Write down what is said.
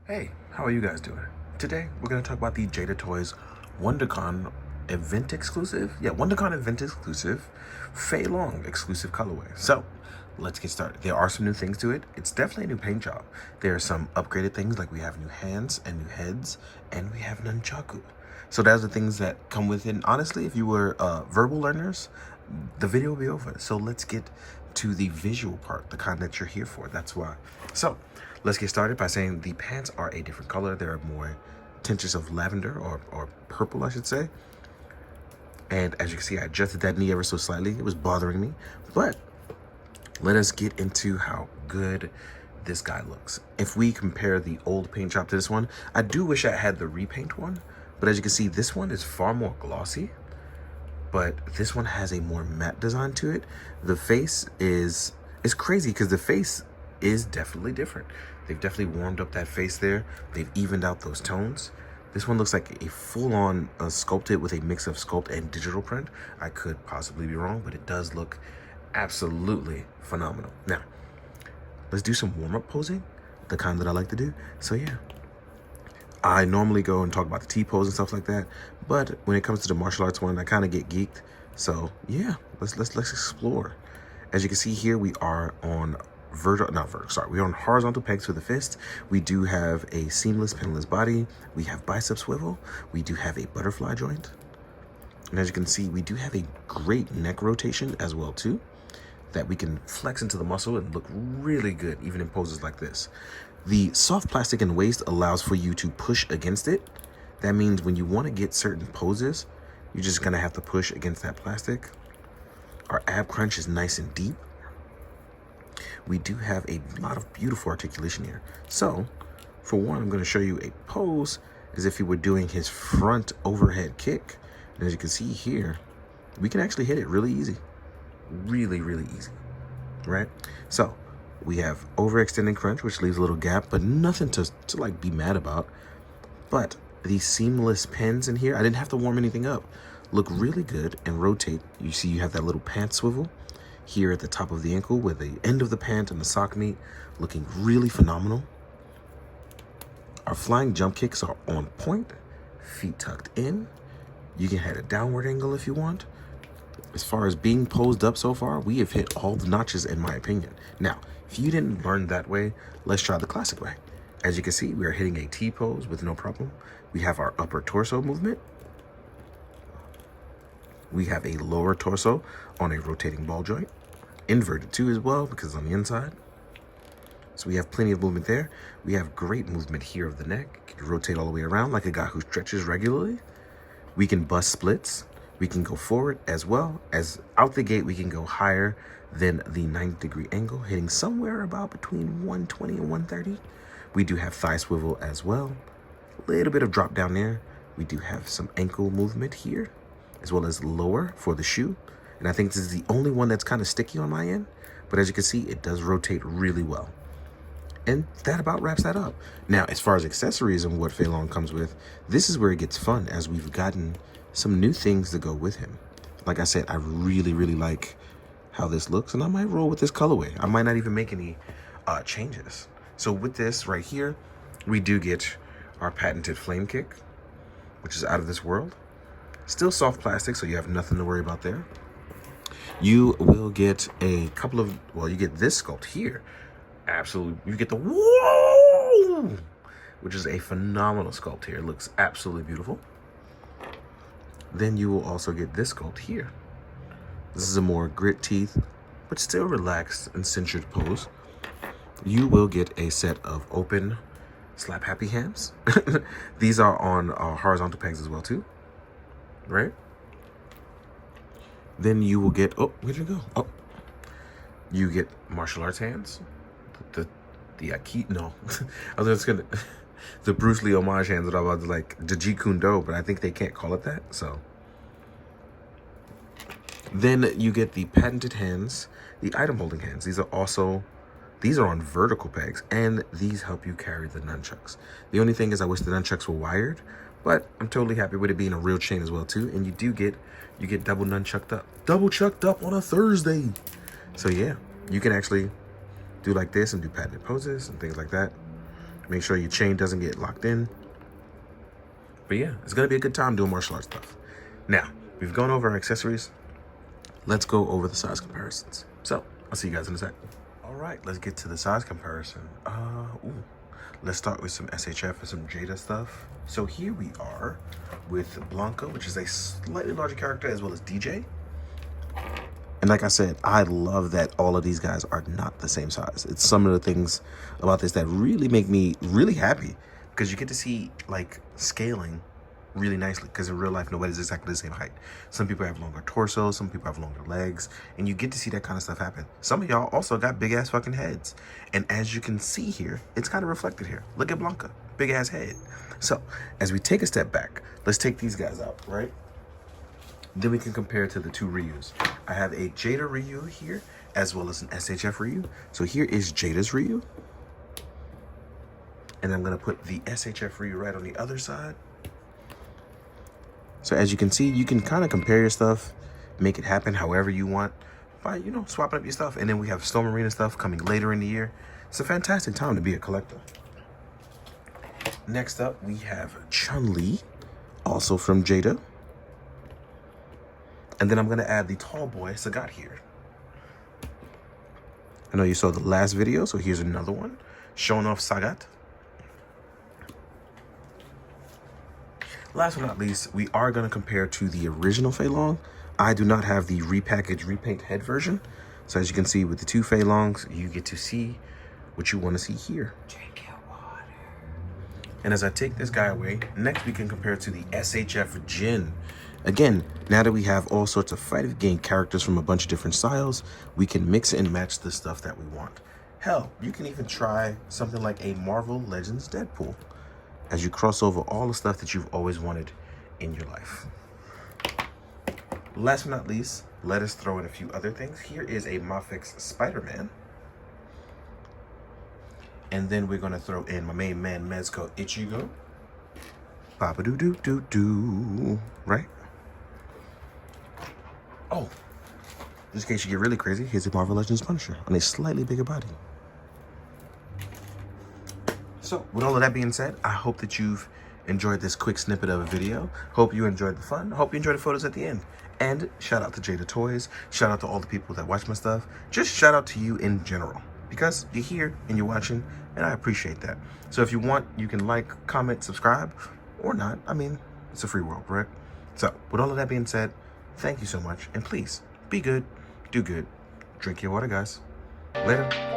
Hey, how are you guys doing? Today, we're going to talk about the Jada Toys WonderCon event exclusive. Yeah, WonderCon event exclusive, Fei Long exclusive colorway. So, let's get started. There are some new things to it. It's definitely a new paint job. There are some upgraded things like we have new hands and new heads, and we have nunchaku. So, those are the things that come with it. And honestly, if you were verbal learners, the video will be over. So, let's get to the visual part, the kind that you're here for. That's why. So, let's get started by saying the pants are a different color. There are more tinges of lavender or purple, I should say. And as you can see, I adjusted that knee ever so slightly. It was bothering me. But let us get into how good this guy looks. If we compare the old paint job to this one, I do wish I had the repaint one. But as you can see, this one is far more glossy. But this one has a more matte design to it. The face is crazy because the face is definitely different. They've definitely warmed up that face there. They've evened out those tones. This one looks like a full-on sculpted with a mix of sculpt and digital print. I could possibly be wrong, but it does look absolutely phenomenal. Now, let's do some warm-up posing, the kind that I like to do. So yeah, I normally go and talk about the T-pose and stuff like that, but when it comes to the martial arts one, I kind of get geeked. So yeah, let's explore. As you can see here, we are on we're on horizontal pegs for the fist. We do have a seamless pinless body. We have bicep swivel. We do have a butterfly joint. And as you can see, we do have a great neck rotation as well too, that we can flex into the muscle and look really good even in poses like this. The soft plastic in the waist allows for you to push against it. That means when you want to get certain poses, you're just gonna have to push against that plastic. Our ab crunch is nice and deep. We do have a lot of beautiful articulation here. So, for one, I'm going to show you a pose as if he were doing his front overhead kick. And as you can see here, we can actually hit it really easy. Really, really easy, right? So, we have overextending crunch, which leaves a little gap, but nothing to like be mad about. But these seamless pins in here, I didn't have to warm anything up. Look really good and rotate. You see you have that little pant swivel here at the top of the ankle where the end of the pant and the sock meet, looking really phenomenal. Our flying jump kicks are on point, feet tucked in. You can hit a downward angle if you want. As far as being posed up so far, we have hit all the notches in my opinion. Now, if you didn't learn that way, let's try the classic way. As you can see, we are hitting a T pose with no problem. We have our upper torso movement. We have a lower torso on a rotating ball joint. Inverted too as well because it's on the inside. So we have plenty of movement there. We have great movement here of the neck. You can rotate all the way around like a guy who stretches regularly. We can bust splits. We can go forward as well as out the gate. We can go higher than the 90-degree angle, hitting somewhere about between 120 and 130. We do have thigh swivel as well. A little bit of drop down there. We do have some ankle movement here, as well as lower for the shoe. And I think this is the only one that's kind of sticky on my end. But as you can see, it does rotate really well. And that about wraps that up. Now, as far as accessories and what Fei Long comes with, this is where it gets fun as we've gotten some new things to go with him. Like I said, I really, really like how this looks. And I might roll with this colorway. I might not even make any changes. So with this right here, we do get our patented flame kick, which is out of this world. Still soft plastic, so you have nothing to worry about there. You will get a couple of, well, you get this sculpt here. Absolutely. You get the whoa, which is a phenomenal sculpt here. It looks absolutely beautiful. Then you will also get this sculpt here. This is a more grit teeth, but still relaxed and centered pose. You will get a set of open slap happy hands. These are on horizontal pegs as well too, right? Then you will get, oh, where'd you go? Oh, you get martial arts hands. The Aikido, no. I was just gonna, the Bruce Lee homage hands that I was like, the Jeet Kune Do, but I think they can't call it that, so. Then you get the patented hands, the item holding hands. These are on vertical pegs, and these help you carry the nunchucks. The only thing is I wish the nunchucks were wired, but I'm totally happy with it being a real chain as well too. And you get double nunchucked up. Double chucked up on a Thursday. So yeah, you can actually do like this and do patented poses and things like that. Make sure your chain doesn't get locked in. But yeah, it's gonna be a good time doing martial arts stuff. Now, we've gone over our accessories. Let's go over the size comparisons. So, I'll see you guys in a sec. All right, let's get to the size comparison. Let's start with some SHF and some Jada stuff. So here we are with Blanca, which is a slightly larger character, as well as DJ. And like I said, I love that all of these guys are not the same size. It's some of the things about this that really make me really happy, because you get to see like scaling really nicely, because in real life nobody's exactly the same height. Some people have longer torsos, some people have longer legs, and you get to see that kind of stuff happen. Some of y'all also got big ass fucking heads, and as you can see here, it's kind of reflected here. Look at Blanca, big ass head. So as we take a step back, let's take these guys out, right? Then we can compare it to the two Ryus. I have a Jada Ryu here, as well as an SHF Ryu. So here is Jada's Ryu, and I'm gonna put the SHF Ryu right on the other side. So as you can see, you can kind of compare your stuff, make it happen however you want by, you know, swapping up your stuff. And then we have Storm Arena stuff coming later in the year. It's a fantastic time to be a collector. Next up, we have Chun-Li, also from Jada. And then I'm gonna add the tall boy, Sagat, here. I know you saw the last video, so here's another one, showing off Sagat. Last but not least, we are going to compare to the original Fei Long. I do not have the repackaged, repaint head version. So as you can see with the two Fei Longs, you get to see what you want to see here. Drink your water. And as I take this guy away, next we can compare to the SHF Jin. Again, now that we have all sorts of fighting game characters from a bunch of different styles, we can mix and match the stuff that we want. Hell, you can even try something like a Marvel Legends Deadpool, as you cross over all the stuff that you've always wanted in your life. Last but not least, let us throw in a few other things. Here is a Mafex Spider-Man. And then we're gonna throw in my main man, Mezco Ichigo. Ba-ba-doo-doo-doo-doo, right? Oh, just in case you get really crazy, here's a Marvel Legends Punisher on a slightly bigger body. So, with all of that being said, I hope that you've enjoyed this quick snippet of a video. Hope you enjoyed the fun. Hope you enjoyed the photos at the end. And shout out to Jada Toys. Shout out to all the people that watch my stuff. Just shout out to you in general, because you're here and you're watching, and I appreciate that. So if you want, you can like, comment, subscribe, or not. I mean, it's a free world, correct? So, with all of that being said, thank you so much. And please, be good, do good, drink your water, guys. Later.